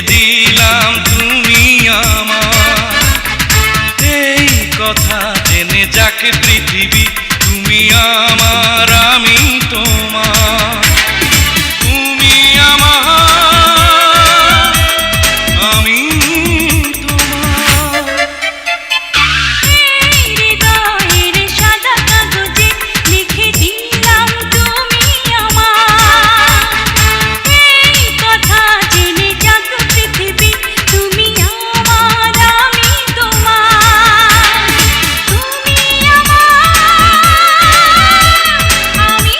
দিলাম তুমি আমার। এই কথা জেনে যাক পৃথিবী, তুমি আমার আমি তোমার। তুমি আমার আমি তোমার। হৃদয়ের সাদা কাগজে লিখে দিলাম তুমি আমার। এই কথা জেনে যাক পৃথিবী, তুমি আমার আমি তোমার। তুমি আমার আমি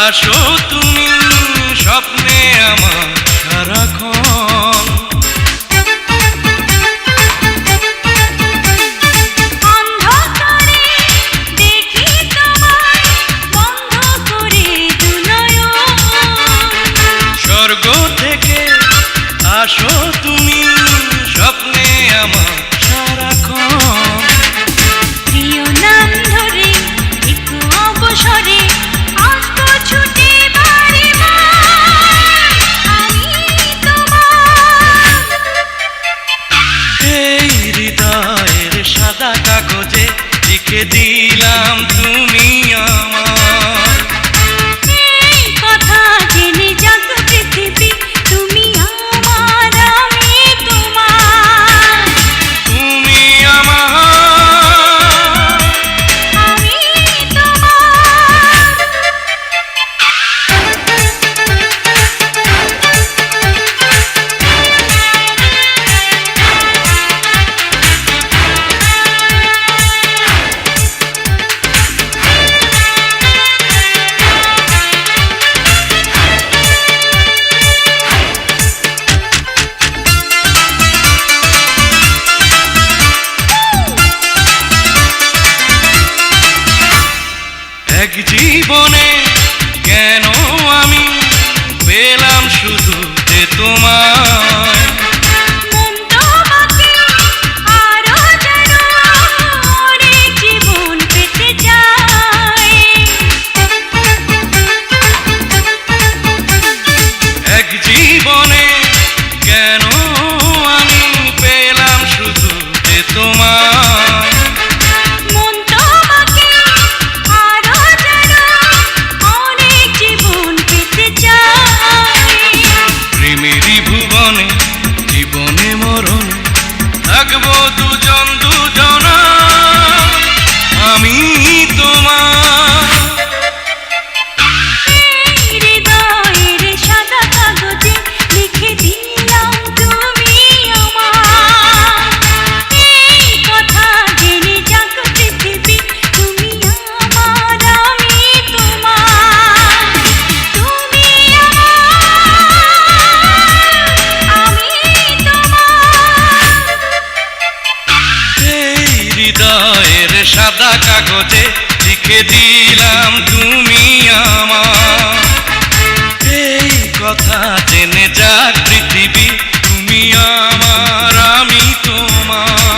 আসো তুমি স্বপ্নে আমার সারাক্ষণ। অন্ধকারে দেখি তোমায় বন্ধ করে দুনয়ন। স্বর্গ থেকে আসো তুমি স্বপ্নে আমার সারাক্ষণ। প্রিয় নাম ধরে একটু অবসরে আসবো ছুটে বাড়ি আমি তোমার। এই হৃদয়ের সাদা কাগজে লিখে দিলাম তুমি আমার। এই কথা জেনে যাক পৃথিবী, তুমি আমার আমি তোমার। তুমি আমার আমি তোমার। এক জীবনে কেন আমি পেলাম শুধু যে তোমায়। মন তোমাকে আরো যেন অনেক জীবন পেতে চায়। এক জীবনে কেন আমি পেলাম শুধু যে তোমায়। মন তোমাকে আরো যেন অনেক জীবন পেতে চায়। প্রেমেরই ভুবনে জীবনে মরণে থাকবো দুজন দুজনা আমি তোমার। হৃদয়ের সাদা কাগজে লিখে দিলাম তুমি আমার। এই কথা জেনে যাক পৃথিবী, তুমি আমার আমি তোমার। তুমি আমার আমি তোমার। এই হৃদয়ের সাদা কাগজে লিখে দিলাম তুমি আমার। এই কথা জেনে যাক পৃথিবী, তুমি আমার আমি তোমার।